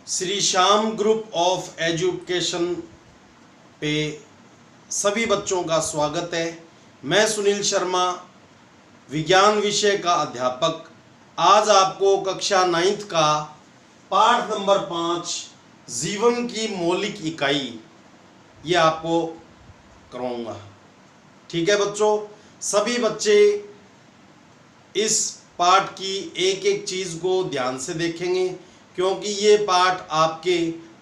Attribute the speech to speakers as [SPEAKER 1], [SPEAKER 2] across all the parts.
[SPEAKER 1] Shri Shyam group of education पे सभी बच्चों का स्वागत है। मैं सुनील शर्मा, विज्ञान विषय का अध्यापक। आज आपको कक्षा 9th का पाठ नंबर 5 जीवन की मौलिक इकाई ये आपको करवाऊंगा। ठीक है बच्चों, सभी बच्चे इस पाठ की एक एक चीज को ध्यान से देखेंगे क्योंकि ये पाठ आपके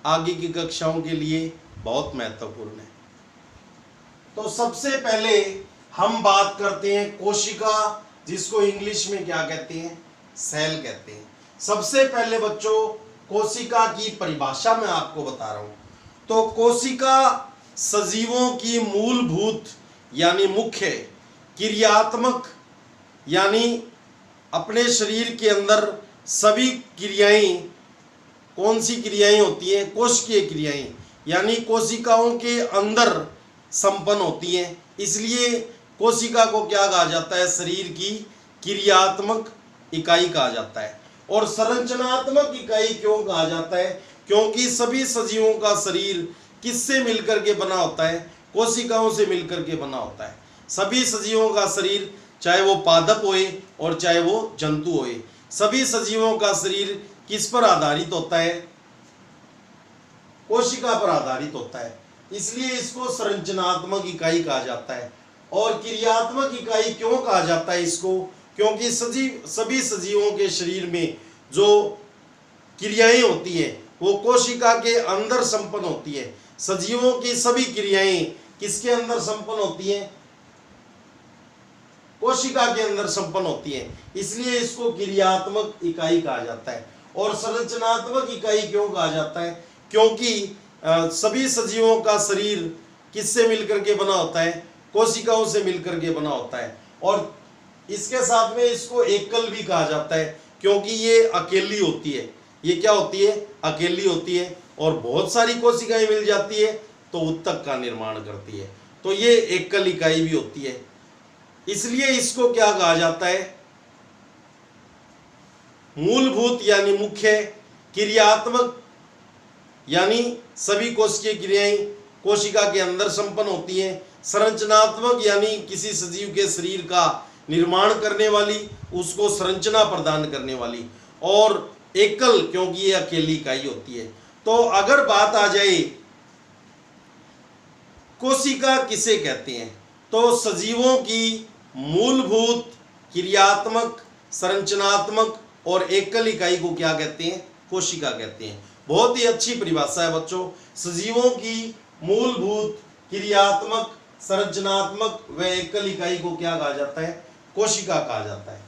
[SPEAKER 1] आगे की कक्षाओं के लिए बहुत महत्वपूर्ण है। तो सबसे पहले हम बात करते हैं कोशिका, जिसको इंग्लिश में क्या कहते हैं, सेल कहते हैं। सबसे पहले बच्चों कोशिका की परिभाषा मैं आपको बता रहा हूं। तो कोशिका सजीवों की मूलभूत यानी मुख्य क्रियात्मक यानी अपने शरीर के अंदर सभी क्रियाएं, कौन सी क्रियाएं होती हैं, कोशिकीय क्रियाएं यानी कोशिकाओं के अंदर संपन्न होती हैं। इसलिए कोशिका को क्या कहा जाता है, शरीर की क्रियात्मक इकाई कहा जाता है। और संरचनात्मक इकाई क्यों कहा जाता है, क्योंकि सभी सजीवों का शरीर किससे मिलकर के बना होता है, कोशिकाओं से मिलकर के बना होता है। सभी सजीवों का शरीर, चाहे वो पादप होए और चाहे वो जंतु होए, सभी सजीवों का शरीर किस पर आधारित होता है, कोशिका पर आधारित होता है। इसलिए इसको संरचनात्मक इकाई कहा जाता है। और क्रियात्मक इकाई क्यों कहा जाता है इसको, क्योंकि सभी सजीवों के शरीर में जो क्रियाएं होती है वो कोशिका के अंदर संपन्न होती है। सजीवों की सभी क्रियाएं किसके अंदर संपन्न होती हैं, कोशिका के अंदर संपन्न होती है। इसलिए इसको क्रियात्मक इकाई कहा जाता है। और संरचनात्मक इकाई क्यों कहा जाता है, क्योंकि सभी सजीवों का शरीर किससे मिलकर के बना होता है, कोशिकाओं से मिलकर के बना होता है। और इसके साथ में इसको एकल भी कहा जाता है, क्योंकि ये अकेली होती है। ये क्या होती है, अकेली होती है। और बहुत सारी कोशिकाएं मिल जाती है तो उत्तक का निर्माण करती है, तो ये एकल इकाई भी होती है। इसलिए इसको क्या कहा जाता है, मूलभूत यानी मुख्य, क्रियात्मक यानी सभी कोशिकीय क्रियाएं कोशिका के अंदर संपन्न होती हैं, संरचनात्मक यानी किसी सजीव के शरीर का निर्माण करने वाली, उसको संरचना प्रदान करने वाली, और एकल क्योंकि ये अकेली इकाई होती है। तो अगर बात आ जाए कोशिका किसे कहते हैं, तो सजीवों की मूलभूत क्रियात्मक संरचनात्मक और एकल इकाई को क्या कहते हैं, कोशिका कहते हैं। बहुत ही अच्छी परिभाषा है बच्चों। सजीवों की मूलभूत क्रियात्मक संरचनात्मक व एकल इकाई को क्या कहा जाता है, कोशिका कहा जाता है।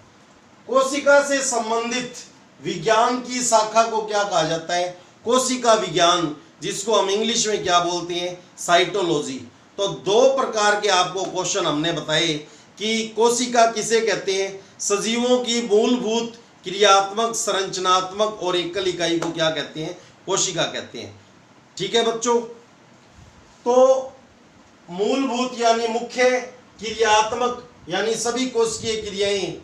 [SPEAKER 1] कोशिका से संबंधित विज्ञान की शाखा को क्या कहा जाता है, कोशिका विज्ञान, जिसको हम इंग्लिश में क्या बोलते हैं, साइटोलॉजी। तो दो प्रकार के आपको क्वेश्चन हमने बताए कि कोशिका किसे कहते हैं, सजीवों की मूलभूत क्रियात्मक संरचनात्मक और एकल इकाई को क्या कहते हैं, कोशिका कहते हैं। ठीक है बच्चों, तो मूलभूत यानी मुख्य, क्रियात्मक यानी सभी कोशिकीय क्रियाएं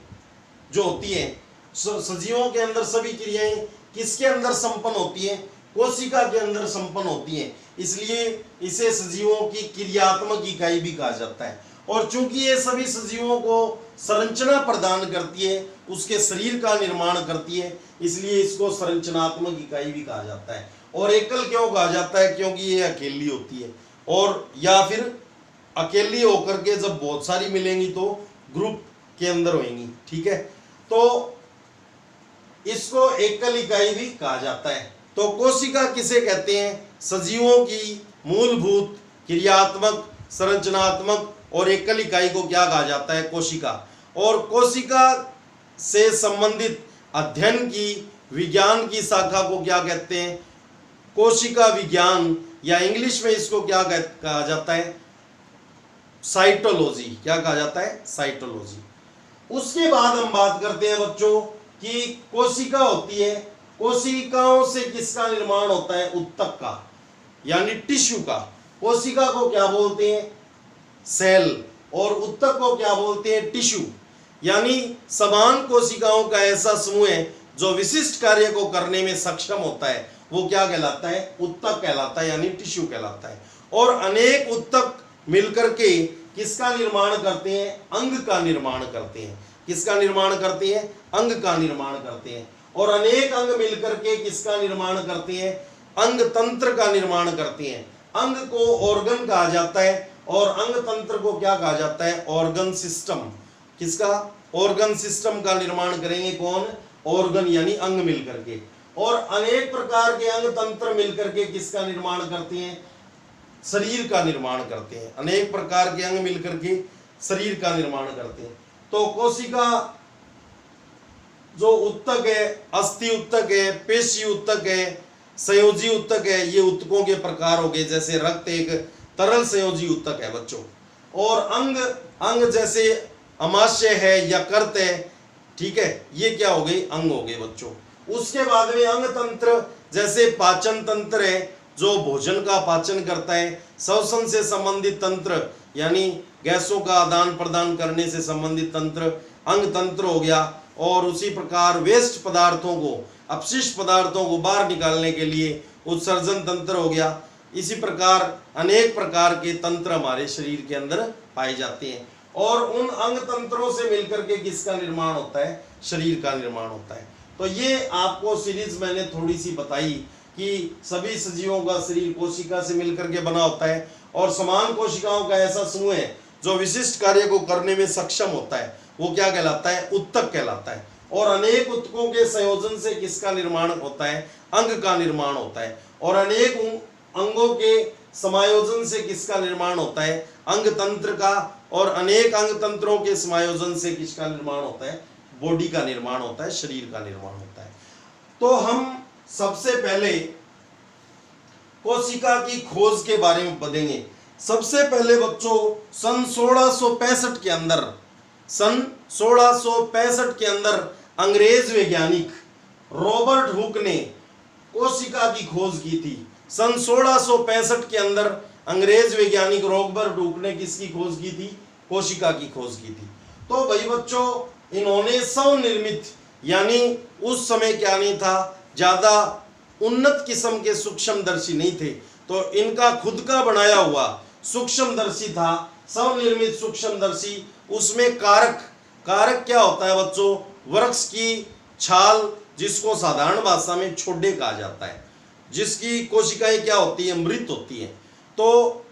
[SPEAKER 1] जो होती हैं, सजीवों के अंदर सभी क्रियाएं किसके अंदर संपन्न होती हैं, कोशिका के अंदर संपन्न होती हैं। इसलिए इसे सजीवों की क्रियात्मक इकाई भी कहा जाता है। और चूंकि ये सभी सजीवों को संरचना प्रदान करती है, उसके शरीर का निर्माण करती है, इसलिए इसको संरचनात्मक इकाई भी कहा जाता है। और एकल क्यों कहा जाता है, क्योंकि ये अकेली होती है, और या फिर अकेली होकर के जब बहुत सारी मिलेंगी तो ग्रुप के अंदर होंगी। ठीक है, तो इसको एकल इकाई भी कहा जाता है। तो कोशिका किसे कहते हैं, सजीवों की मूलभूत क्रियात्मक संरचनात्मक और एकल इकाई को क्या कहा जाता है, कोशिका। और कोशिका से संबंधित अध्ययन की विज्ञान की शाखा को क्या कहते हैं, कोशिका विज्ञान, या इंग्लिश में इसको क्या कहा जाता है, साइटोलॉजी। क्या कहा जाता है, साइटोलॉजी। उसके बाद हम बात करते हैं बच्चों कि कोशिका होती है, कोशिकाओं से किसका निर्माण होता है, उत्तक का यानी टिश्यू का। कोशिका को क्या बोलते हैं, सेल, और उत्तक को क्या बोलते हैं, टिश्यू। यानी समान कोशिकाओं का ऐसा समूह है जो विशिष्ट कार्य को करने में सक्षम होता है, वो क्या कहलाता है, उत्तक कहलाता है, यानी टिश्यू कहलाता है। और अनेक उत्तक मिलकर के किसका निर्माण करते हैं, अंग का निर्माण करते हैं। किसका निर्माण करते हैं, अंग का निर्माण करते हैं। और अनेक अंग मिलकर के किसका निर्माण करते हैं, अंग तंत्र का निर्माण करते हैं। अंग को ऑर्गन कहा जाता है और अंग तंत्र को क्या कहा जाता है, ऑर्गन सिस्टम। किसका, ऑर्गन सिस्टम का निर्माण करेंगे कौन, ऑर्गन यानी अंग मिलकर के। और अनेक प्रकार के अंग तंत्र मिलकर के किसका निर्माण करते हैं, शरीर का निर्माण करते हैं। अनेक प्रकार के अंग मिलकर के शरीर का निर्माण करते हैं। तो कोशिका जो उत्तक है, अस्थि उत्तक है, पेशी उत्तक है, संयोजी उत्तक है, ये उत्तकों के प्रकार हो गए। जैसे रक्त एक तरल संयोजी उत्तक है बच्चों। और अंग जैसे अमाशय है या कर्त है, ठीक है, ये क्या हो गए, अंग हो गए बच्चों। उसके बाद में अंग तंत्र जैसे पाचन तंत्र है जो भोजन का पाचन करता है, श्वसन से संबंधित तंत्र यानी गैसों का आदान प्रदान करने से संबंधित तंत्र अंग तंत्र हो गया। और उसी प्रकार वेस्ट पदार्थों को, अपशिष्ट पदार्थों को बाहर निकालने के लिए उत्सर्जन तंत्र हो गया। इसी प्रकार अनेक प्रकार के तंत्र हमारे शरीर के अंदर पाए जाते हैं। और उन अंग तंत्रों से मिलकर के किसका निर्माण होता है, शरीर का निर्माण होता है। तो ये आपको सीरीज मैंने थोड़ी सी बताई कि सभी सजीवों का शरीर कोशिका से मिलकर के बना होता है और समान कोशिकाओं का ऐसा समूह है जो विशिष्ट कार्य को करने में सक्षम होता है, वो क्या कहलाता है, उत्तक कहलाता है। और अनेक उत्तकों के संयोजन से किसका निर्माण होता है, अंग का निर्माण होता है। और अनेक अंगों के समायोजन से किसका निर्माण होता है, अंग तंत्र का। और अनेक अंग तंत्रों के समायोजन से किसका निर्माण होता है, बॉडी का निर्माण होता है, शरीर का निर्माण होता है। तो हम सबसे पहले कोशिका की खोज के बारे में पढ़ेंगे। सबसे पहले बच्चों सन 1665 के अंदर, सन 1665 के अंदर अंग्रेज वैज्ञानिक रॉबर्ट हुक ने कोशिका की खोज की थी। सन 1665 के अंदर अंग्रेज वैज्ञानिक रॉबर्ट हुक ने किसकी खोज की थी, कोशिका की खोज की थी। तो भाई बच्चों इन्होंने स्वनिर्मित, यानी उस समय क्या नहीं था, ज्यादा उन्नत किस्म के सूक्ष्मदर्शी नहीं थे, तो इनका खुद का बनाया हुआ सूक्ष्मदर्शी था, स्वनिर्मित सूक्ष्मदर्शी। उसमें कारक क्या होता है बच्चों, वृक्ष की छाल, जिसको साधारण भाषा में छोड़े कहा जाता है, जिसकी कोशिकाएं क्या होती है, मृत होती हैं। तो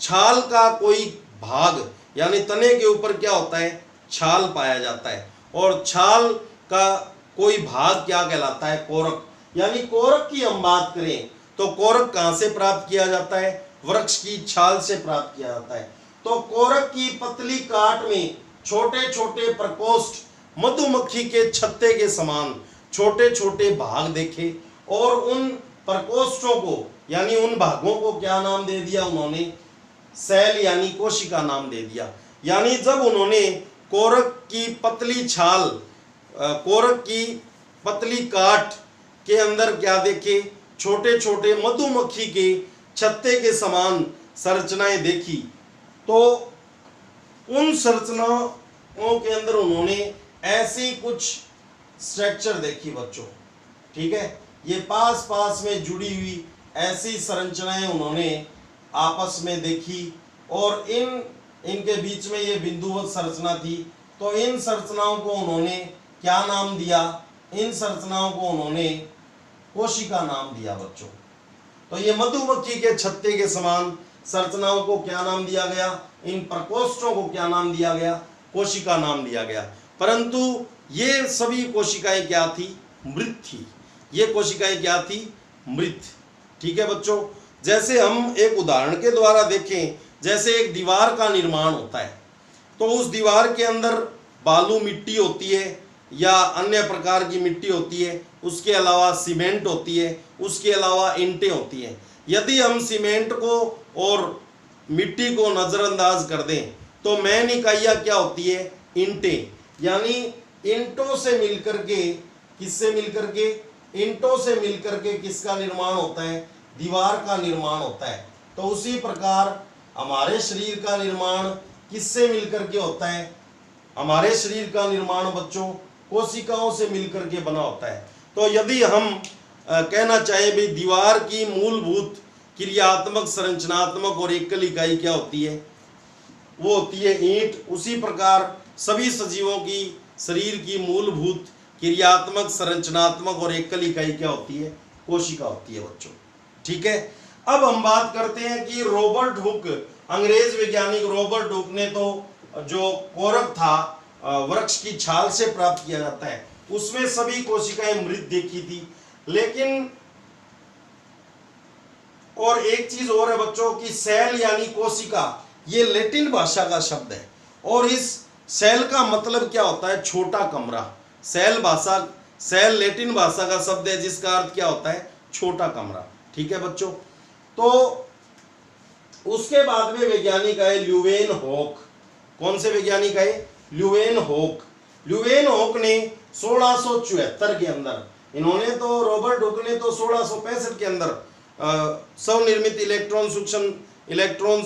[SPEAKER 1] छाल का कोई भाग यानी तने के ऊपर क्या होता है, छाल पाया जाता है। और छाल का कोई भाग क्या कहलाता है, कोरक। यानी कोरक की हम बात करें तो कोरक कहां से प्राप्त किया जाता है, वृक्ष की छाल से प्राप्त किया जाता है। तो कोरक की पतली काट में छोटे छोटे प्रकोष्ठ, मधुमक्खी के छत्ते के समान छोटे छोटे भाग देखे और उन प्रकोष्ठों को यानी उन भागों को क्या नाम दे दिया उन्होंने, सेल यानी कोशिका नाम दे दिया। यानी जब उन्होंने कोरक की पतली छाल, कोरक की पतली काट के अंदर क्या देखे, छोटे छोटे मधुमक्खी के छत्ते के समान संरचनाएं देखी, तो उन संरचनाओं के अंदर उन्होंने ऐसी कुछ स्ट्रक्चर देखी बच्चों, ठीक है। ये पास पास में जुड़ी हुई ऐसी संरचनाएं उन्होंने आपस में देखी और इनके बीच में ये बिंदुवत संरचना थी। तो इन संरचनाओं को उन्होंने क्या नाम दिया, इन संरचनाओं को उन्होंने कोशिका नाम दिया बच्चों। तो ये मधुमक्खी के छत्ते के समान संरचनाओं को क्या नाम दिया गया, इन प्रकोष्ठों को क्या नाम दिया गया, कोशिका नाम दिया गया। परंतु ये सभी कोशिकाएं क्या थी, मृत थी। ये कोशिकाएं क्या थी, मृत, ठीक है बच्चों। जैसे हम एक उदाहरण के द्वारा देखें, जैसे एक दीवार का निर्माण होता है तो उस दीवार के अंदर बालू मिट्टी होती है या अन्य प्रकार की मिट्टी होती है, उसके अलावा सीमेंट होती है, उसके अलावा ईंटें होती हैं। यदि हम सीमेंट को और मिट्टी को नज़रअंदाज कर दें तो मेन इकाइयाँ क्या होती है, ईंटें। यानी ईंटों से मिलकर के, किससे मिलकर के, ईंटों से मिलकर के किसका निर्माण होता है, दीवार का निर्माण होता है। तो उसी प्रकार हमारे शरीर का निर्माण किससे मिलकर के होता है, हमारे शरीर का निर्माण बच्चों कोशिकाओं से मिलकर के बना होता है। तो यदि हम कहना चाहे भाई दीवार की मूलभूत क्रियात्मक, संरचनात्मक और एकल इकाई क्या होती है, वो होती है ईंट। उसी प्रकार सभी सजीवों की शरीर की मूलभूत क्रियात्मक, संरचनात्मक और एकल इकाई क्या होती है, कोशिका होती है बच्चों। ठीक है, अब हम बात करते हैं कि रॉबर्ट हुक, अंग्रेज वैज्ञानिक रॉबर्ट हुक ने तो जो कोरक था वृक्ष की छाल से प्राप्त किया जाता है, उसमें सभी कोशिकाएं मृत देखी थी। लेकिन और एक चीज और है बच्चों कि सेल यानी कोशिका, ये लैटिन भाषा का शब्द है और इस सेल का मतलब क्या होता है, छोटा कमरा। सेल लैटिन भाषा का शब्द है जिसका अर्थ क्या होता है, छोटा कमरा। ठीक है बच्चों, तो उसके बाद में वैज्ञानिक आए ल्यूवेन होक। कौन से वैज्ञानिक आए, ल्यूवेन होक। ल्यूवेन होक ने 1674 के अंदर, इन्होंने तो रॉबर्ट हुक ने तो 1665 के अंदर स्वनिर्मित इलेक्ट्रॉन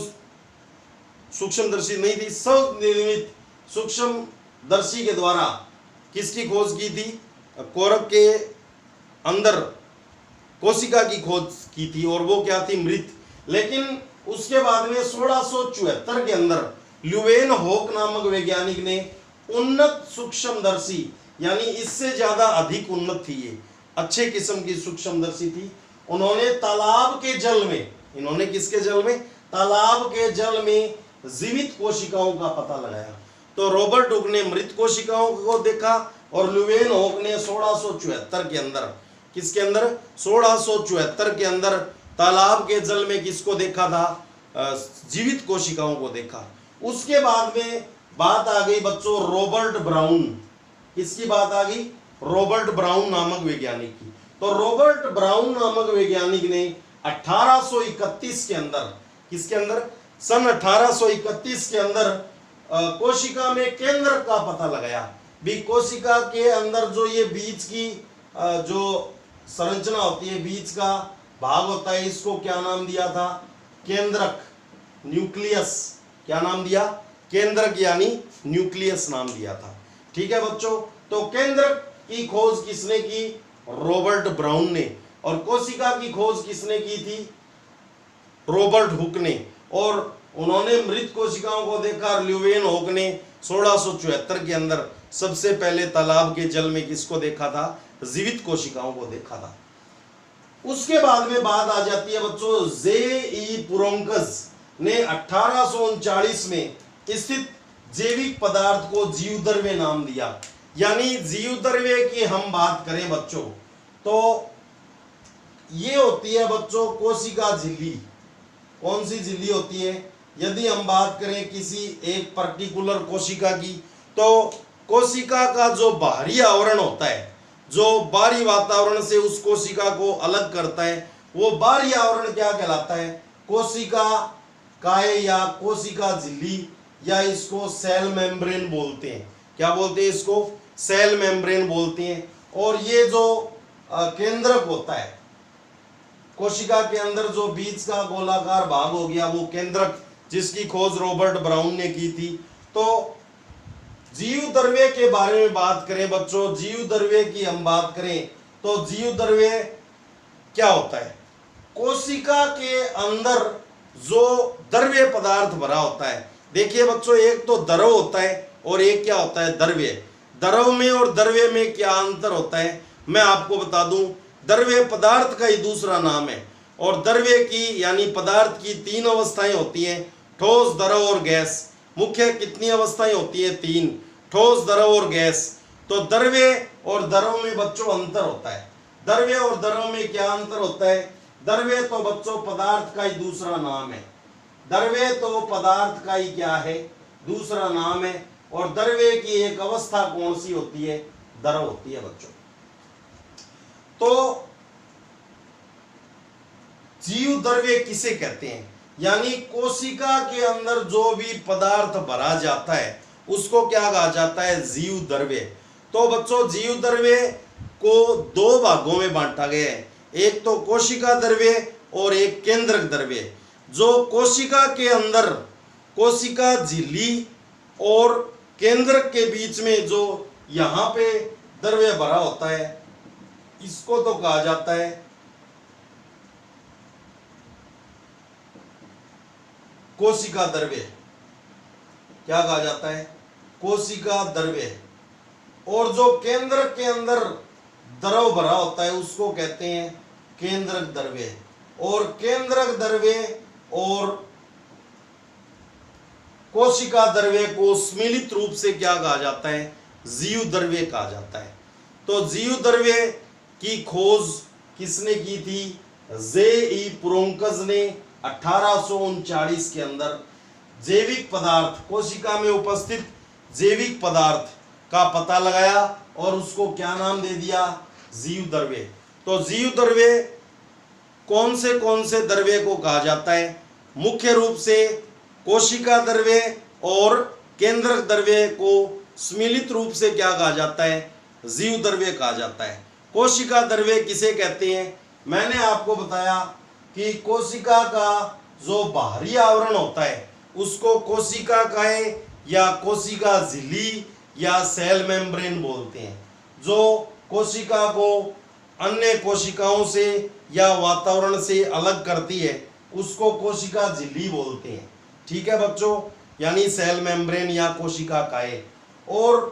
[SPEAKER 1] सूक्ष्मदर्शी नहीं थी, स्वनिर्मित सूक्ष्मदर्शी के द्वारा किसकी खोज की थी, कोरक के अंदर कोशिका की खोज की थी और वो क्या थी, मृत। लेकिन उसके बाद में 1674 के अंदर ल्यूवेन होक नामक वैज्ञानिक ने उन्नत सूक्ष्मदर्शी, यानी इससे ज्यादा अधिक उन्नत थी, ये अच्छे किस्म की सूक्ष्मदर्शी थी। उन्होंने तालाब के जल में, इन्होंने किसके जल में, तालाब के जल में जीवित कोशिकाओं का पता लगाया। तो रॉबर्ट हुक ने मृत कोशिकाओं को देखा और ल्यूवेन होक ने 1674 के अंदर, किसके अंदर, 1674 के अंदर तालाब के जल में किसको देखा था, जीवित कोशिकाओं को देखा। उसके बाद में बात आ गई बच्चों रॉबर्ट ब्राउन। किसकी बात आ गई, रॉबर्ट ब्राउन नामक वैज्ञानिक की। तो रॉबर्ट ब्राउन नामक वैज्ञानिक ने 1831 के अंदर, किसके अंदर, सन 1831 के अंदर कोशिका में केंद्रक का पता लगाया। भी कोशिका के अंदर जो ये बीज की जो संरचना होती है, बीज का भाग होता है, इसको क्या नाम दिया था, केंद्रक, न्यूक्लियस। क्या नाम दिया, केंद्रक यानी न्यूक्लियस नाम दिया था। ठीक है बच्चों, तो केंद्रक की खोज किसने की, रॉबर्ट ब्राउन ने। और कोशिका की खोज किसने की थी, रॉबर्ट हुक ने। और उन्होंने मृत कोशिकाओं को देखा। ल्यूवेन होक ने 1674 के अंदर सबसे पहले तालाब के जल में किसको देखा था, जीवित कोशिकाओं को देखा था। उसके बाद में बात आ जाती है बच्चों जे.ई. पुरोंकस ने 1839 में स्थित जैविक पदार्थ को जीवद्रव्य नाम दिया। यानी जीवद्रव्य की हम बात करें बच्चों तो ये होती है बच्चों कोशिका झिल्ली। कौन सी झिल्ली होती है, यदि हम बात करें किसी एक पर्टिकुलर कोशिका की, तो कोशिका का जो बाहरी आवरण होता है, जो बाहरी वातावरण से उस कोशिका को अलग करता है, वो बाहरी आवरण क्या कहलाता है, कोशिका काय या कोशिका झिल्ली, या इसको सेल मेम्ब्रेन बोलते हैं। क्या बोलते हैं इसको, सेल मेम्ब्रेन बोलते हैं। और ये जो केंद्रक होता है, कोशिका के अंदर जो बीज का गोलाकार भाग हो गया, वो केंद्रक, जिसकी खोज रॉबर्ट ब्राउन ने की थी। तो जीवद्रव्य के बारे में बात करें बच्चों, जीवद्रव्य की हम बात करें तो जीवद्रव्य क्या होता है, कोशिका के अंदर जो द्रव्य पदार्थ भरा होता है। देखिए बच्चों, एक तो द्रव होता है और एक क्या होता है, द्रव्य। द्रव में और द्रव्य में क्या अंतर होता है, मैं आपको बता दूं। द्रव्य पदार्थ का ही दूसरा नाम है और द्रव्य की यानी पदार्थ की 3 अवस्थाएं होती हैं, ठोस, द्रव और गैस। मुख्य कितनी अवस्थाएं होती हैं, 3, ठोस, द्रव और गैस। तो द्रव्य और द्रव में बच्चों अंतर होता है। द्रव्य और द्रव में क्या अंतर होता है, द्रव्य तो बच्चों पदार्थ का ही दूसरा नाम है। द्रव्य तो पदार्थ का ही क्या है, दूसरा नाम है। और द्रव्य की एक अवस्था कौन सी होती है, द्रव होती है बच्चों। तो जीव द्रव्य किसे कहते हैं, यानी कोशिका के अंदर जो भी पदार्थ भरा जाता है उसको क्या कहा जाता है, जीव द्रव्य। तो बच्चों जीव द्रव्य को 2 भागों में बांटा गया है, एक तो कोशिका द्रव्य और एक केंद्रक द्रव्य। जो कोशिका के अंदर, कोशिका झिल्ली और केंद्रक के बीच में जो यहाँ पे द्रव्य भरा होता है, इसको तो कहा जाता है कोशिका द्रव्य। क्या कहा जाता है? कोशिका द्रव्य। और जो केंद्र के अंदर द्रव भरा होता है उसको कहते हैं केंद्रक द्रव्य। और केंद्रक द्रव्य और कोशिका द्रव्य को सम्मिलित रूप से क्या कहा जाता है? जीव द्रव्य कहा जाता है। तो जीव द्रव्य की खोज किसने की थी? जे.ई. पुरोंकस ने 1839 के अंदर जैविक पदार्थ, कोशिका में उपस्थित जैविक पदार्थ का पता लगाया और उसको क्या नाम दे दिया? जीव द्रव्य। तो जीव द्रव्य कौन से द्रव्य को कहा जाता है? मुख्य रूप से कोशिका द्रव्य और केंद्रक द्रव्य को सम्मिलित रूप से क्या कहा जाता है? जीव द्रव्य कहा जाता है। कोशिका द्रव्य किसे कहते हैं? मैंने आपको बताया कि कोशिका का जो बाहरी आवरण होता है उसको कोशिका काए या कोशिका झिल्ली या सेल मेम्ब्रेन बोलते हैं। जो कोशिका को अन्य कोशिकाओं से या वातावरण से अलग करती है उसको कोशिका झिल्ली बोलते हैं। ठीक है बच्चों, यानी सेल मेम्ब्रेन या कोशिका काय। और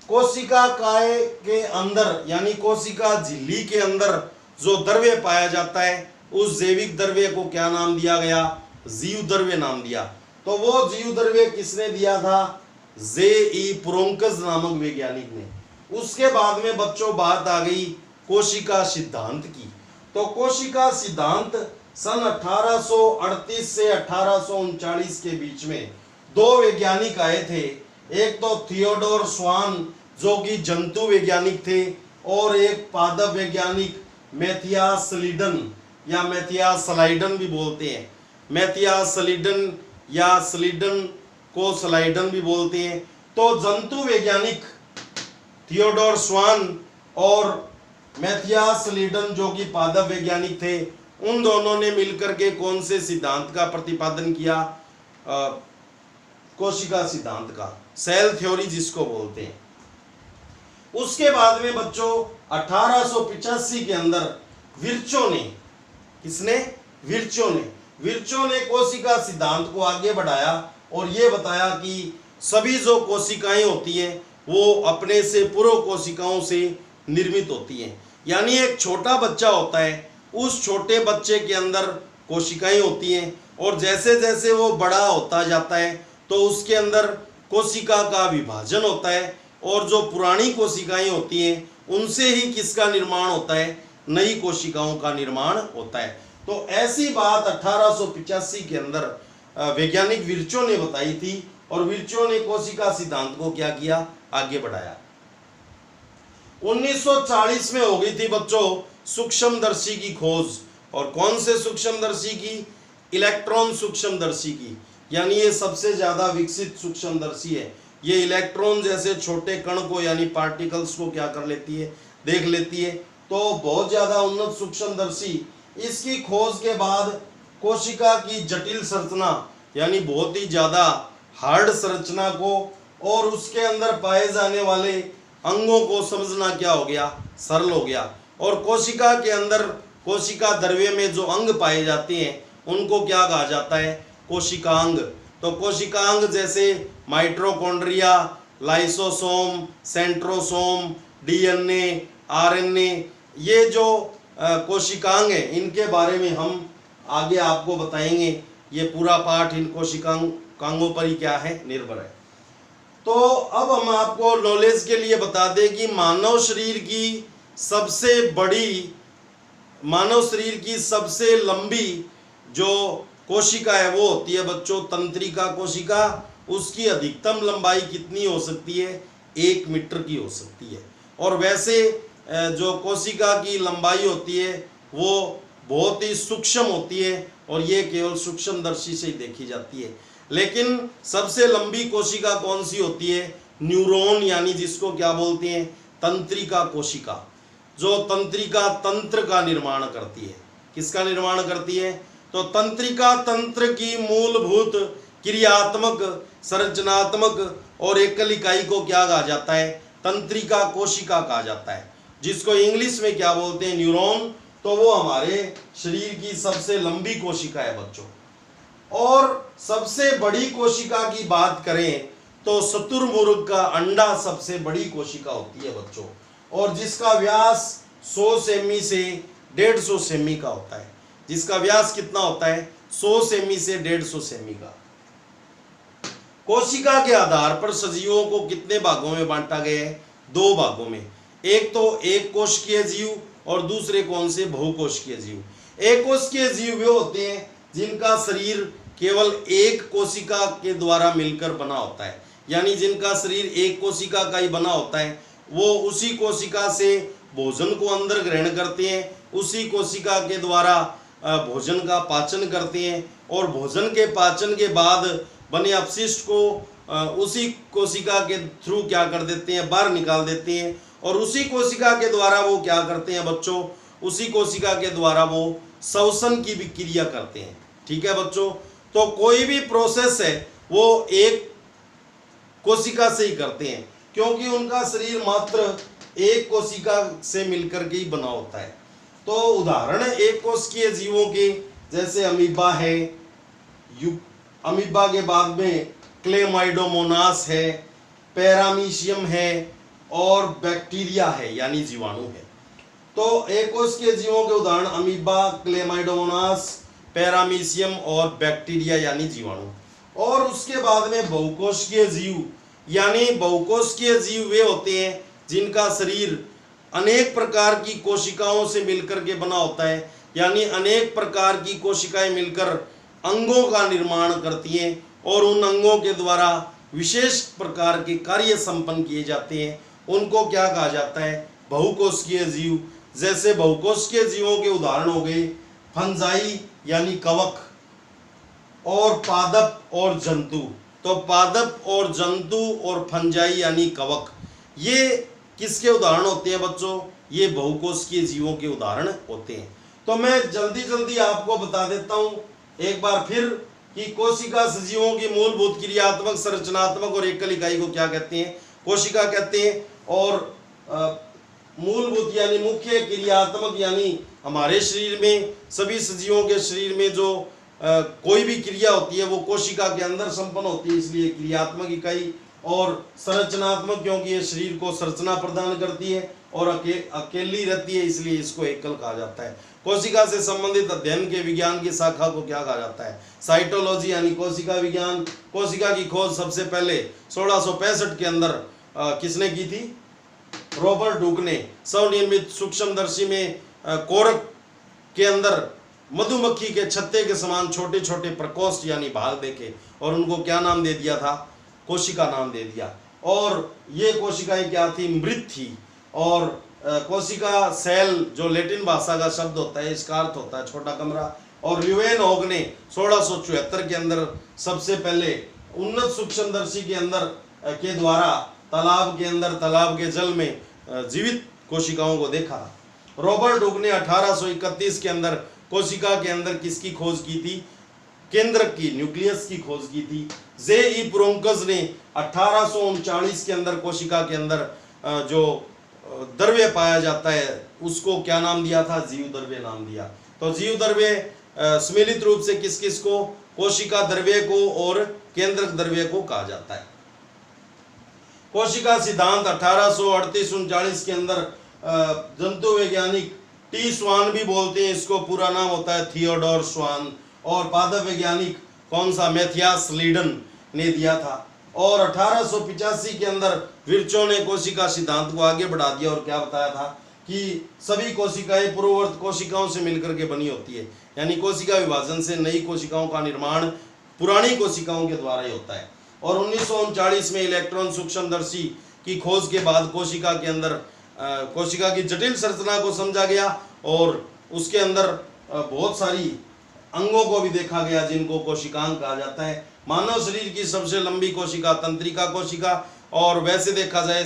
[SPEAKER 1] कोशिका काय के अंदर यानी कोशिका झिल्ली के अंदर जो द्रव्य पाया जाता है उस जैविक द्रव्य को क्या नाम दिया गया? जीव द्रव्य नाम दिया। तो वो जीव द्रव्य किसने दिया था? जे.ई. पुरोंकस नामक वैज्ञानिक ने। उसके बाद में बच्चों बात आ गई कोशिका सिद्धांत की। तो कोशिका सिद्धांत सन 1838 से 1839 के बीच में दो वैज्ञानिक आए थे। एक तो थियोडोर स्वान जो कि जंतु वैज्ञानिक थे और एक पादप वैज्ञानिक मैथियास स्लीडन या मैथियास स्लाइडन भी बोलते हैं। मैथियास स्लीडन या स्लीडन को स्लाइडन भी बोलते हैं। तो जंतु वैज्ञानिक थियोडोर स्वान और मैथियास स्लीडन जो कि पादप वैज्ञानिक थे, उन दोनों ने मिलकर के कौन से सिद्धांत का प्रतिपादन किया? कोशिका सिद्धांत का, सेल थ्योरी जिसको बोलते हैं। उसके बाद में बच्चों 1885 के अंदर विर्चो ने, किसने? विर्चो ने कोशिका सिद्धांत को आगे बढ़ाया और ये बताया कि सभी जो कोशिकाएं होती हैं वो अपने से पूर्व कोशिकाओं से निर्मित होती हैं। यानी एक छोटा बच्चा होता है, उस छोटे बच्चे के अंदर कोशिकाएं होती हैं और जैसे जैसे वो बड़ा होता जाता है तो उसके अंदर कोशिका का विभाजन होता है और जो पुरानी कोशिकाएं होती हैं उनसे ही किसका निर्माण होता है? नई कोशिकाओं का निर्माण होता है। तो ऐसी बात 1885 के अंदर वैज्ञानिक विर्चो ने बताई थी और विर्चो ने कोशिका सिद्धांत को क्या किया? आगे बढ़ाया। 1940 में हो गई थी बच्चों सूक्ष्मदर्शी की खोज। और कौन से सूक्ष्मदर्शी की? इलेक्ट्रॉन सूक्ष्मदर्शी की। यानी ये सबसे ज्यादा विकसित सूक्ष्मदर्शी है। ये इलेक्ट्रॉन जैसे छोटे कण को यानी पार्टिकल्स को क्या कर लेती है? देख लेती है। तो बहुत ज्यादा उन्नत सूक्ष्मदर्शी। इसकी खोज के बाद कोशिका की जटिल संरचना यानी बहुत ही ज्यादा हार्ड संरचना को और उसके अंदर पाए जाने वाले अंगों को समझना क्या हो गया? सरल हो गया। और कोशिका के अंदर कोशिका द्रव्य में जो अंग पाए जाते हैं उनको क्या कहा जाता है? कोशिकांग। तो कोशिकांग जैसे mitochondria, lysosome, centrosome, DNA, RNA, ये जो कोशिकांग है इनके बारे में हम आगे आपको बताएंगे। ये पूरा पाठ इन कोशिकांगों पर ही क्या है? निर्भर है। तो अब हम आपको नॉलेज के लिए बता दें कि मानव शरीर की सबसे लंबी जो कोशिका है वो होती है बच्चों तंत्रिका कोशिका। उसकी अधिकतम लंबाई कितनी हो सकती है? 1 मीटर की हो सकती है। और वैसे जो कोशिका की लंबाई होती है वो बहुत ही सूक्ष्म होती है और ये केवल सूक्ष्मदर्शी से ही देखी जाती है। लेकिन सबसे लंबी कोशिका कौन सी होती है? न्यूरॉन, यानी जिसको क्या बोलते हैं? तंत्रिका कोशिका, जो तंत्रिका तंत्र का निर्माण करती है। किसका निर्माण करती है? तो तंत्रिका तंत्र की मूलभूत क्रियात्मक, संरचनात्मक और एकल इकाई को क्या कहा जाता है? तंत्रिका कोशिका कहा जाता है। जिसको इंग्लिश में क्या बोलते हैं, न्यूरॉन, तो वो हमारे शरीर की सबसे लंबी कोशिका है बच्चों। और सबसे बड़ी कोशिका की बात करें तो शुतुरमुर्ग का अंडा सबसे बड़ी कोशिका होती है बच्चों, और जिसका व्यास 100 सेमी से 150 सेमी का होता है। जिसका व्यास कितना होता है, 100 सेमी से 150 सेमी का। कोशिका के आधार पर सजीवों को कितने भागों में बांटा गया है, 2 भागों में। एक तो एक कोशिकीय जीव और दूसरे कौन से, बहुकोशिकीय जीव। एक कोशिकीय जीव वे होते हैं जिनका शरीर केवल एक कोशिका के द्वारा मिलकर बना होता है, यानी जिनका शरीर एक कोशिका का ही बना होता है। वो उसी कोशिका से भोजन को अंदर ग्रहण करते हैं, उसी कोशिका के द्वारा भोजन का पाचन करते हैं, और भोजन के पाचन के बाद बने अपशिष्ट को उसी कोशिका के थ्रू क्या कर देते हैं, बाहर निकाल देते हैं, और उसी कोशिका के द्वारा वो क्या करते हैं बच्चों, उसी कोशिका के द्वारा वो श्वसन की भी क्रिया करते हैं। ठीक है बच्चों, तो कोई भी प्रोसेस है वो एक कोशिका से ही करते हैं, क्योंकि उनका शरीर मात्र एक कोशिका से मिलकर के ही बना होता है। तो उदाहरण है एक कोशिकीय जीवों के, जैसे अमीबा है, अमीबा के बाद में क्लेमाइडोमोनास है, पैरामीशियम है, और बैक्टीरिया है यानी जीवाणु है। तो एक कोशिकीय जीवों के उदाहरण अमीबा, क्लेमाइडोमोनास, पैरामीशियम और बैक्टीरिया यानी जीवाणु। और उसके बाद में बहुकोशिकीय जीव, यानी बहुकोशिकीय जीव वे होते हैं जिनका शरीर अनेक प्रकार की कोशिकाओं से मिलकर के बना होता है, यानी अनेक प्रकार की कोशिकाएं मिलकर अंगों का निर्माण करती हैं, और उन अंगों के द्वारा विशेष प्रकार के कार्य संपन्न किए जाते हैं। उनको क्या कहा जाता है, बहुकोशिकीय जीव। जैसे बहुकोशिकीय जीवों के उदाहरण हो गए फंजाई यानी कवक, और पादप और जंतु। तो पादप और जंतु और फंजाई यानी कवक, ये किसके उदाहरण होते हैं बच्चों, ये बहुकोशिकीय जीवों के उदाहरण होते हैं। तो मैं जल्दी जल्दी आपको बता देता हूं एक बार फिर कि कोशिका सजीवों की मूलभूत क्रियात्मक, संरचनात्मक और एकल इकाई को क्या कहते हैं, कोशिका कहते हैं। और मूलभूत यानी मुख्य, क्रियात्मक यानी हमारे शरीर में, सभी सजीवों के शरीर में जो कोई भी क्रिया होती है वो कोशिका के अंदर संपन्न होती है, इसलिए क्रियात्मक इकाई। और संरचनात्मक क्योंकि ये शरीर को संरचना प्रदान करती है और अकेली रहती है, इसलिए इसको एकल कहा जाता है। कोशिका से संबंधित अध्ययन के विज्ञान की शाखा को क्या कहा जाता है, साइटोलॉजी यानी कोशिका विज्ञान। कोशिका की खोज सबसे पहले 1665 के अंदर किसने की थी, रॉबर्ट हुक ने। स्वनिर्मित सूक्ष्मदर्शी में कोरक के अंदर मधुमक्खी के छत्ते के समान छोटे छोटे प्रकोष्ठ यानी भाग देखे, और उनको क्या नाम दे दिया था, कोशिका नाम दे दिया। और ये कोशिकाएं क्या थी, मृत थी। और कोशिका सेल जो लैटिन भाषा का शब्द होता है, इसका अर्थ होता है छोटा कमरा। और ल्यूवेनहोग ने 1674 के अंदर सबसे पहले उन्नत सूक्ष्मदर्शी के अंदर के द्वारा तालाब के अंदर, तालाब के जल में जीवित कोशिकाओं को देखा। रॉबर्ट हुक ने 1831 के अंदर कोशिका के अंदर किसकी खोज की थी, केंद्रक की, न्यूक्लियस की खोज की थी। जे.ई. ब्रोंकस ने 1839 के अंदर कोशिका के अंदर जो द्रव्य पाया जाता है उसको क्या नाम दिया था, जीव द्रव्य नाम दिया। तो जीव द्रव्य सम्मिलित रूप से किस किस को, कोशिका द्रव्य को और केंद्रक द्रव्य को कहा जाता है। कोशिका सिद्धांत 1838-39 के अंदर जंतु वैज्ञानिक टी स्वान भी बोलते हैं इसको, पूरा नाम होता है थियोडोर स्वान। और पादप वैज्ञानिक कौन सा, मैथियास लीडन ने दिया था। और 1885 के अंदर विर्चो ने कोशिका सिद्धांत को आगे बढ़ा दिया और क्या बताया था कि सभी कोशिकाएं पूर्ववर्त कोशिकाओं से मिलकर के बनी होती है, यानी कोशिका विभाजन से नई कोशिकाओं का निर्माण पुरानी कोशिकाओं के द्वारा ही होता है। और 1939 में इलेक्ट्रॉन सूक्ष्मदर्शी की खोज के बाद कोशिका के अंदर कोशिका की जटिल संरचना को समझा गया, और उसके अंदर बहुत सारी अंगों को भी देखा गया जिनको कोशिकांग कहा जाता है। मानव शरीर की सबसे लंबी कोशिका तंत्रिका कोशिका, और वैसे देखा जाए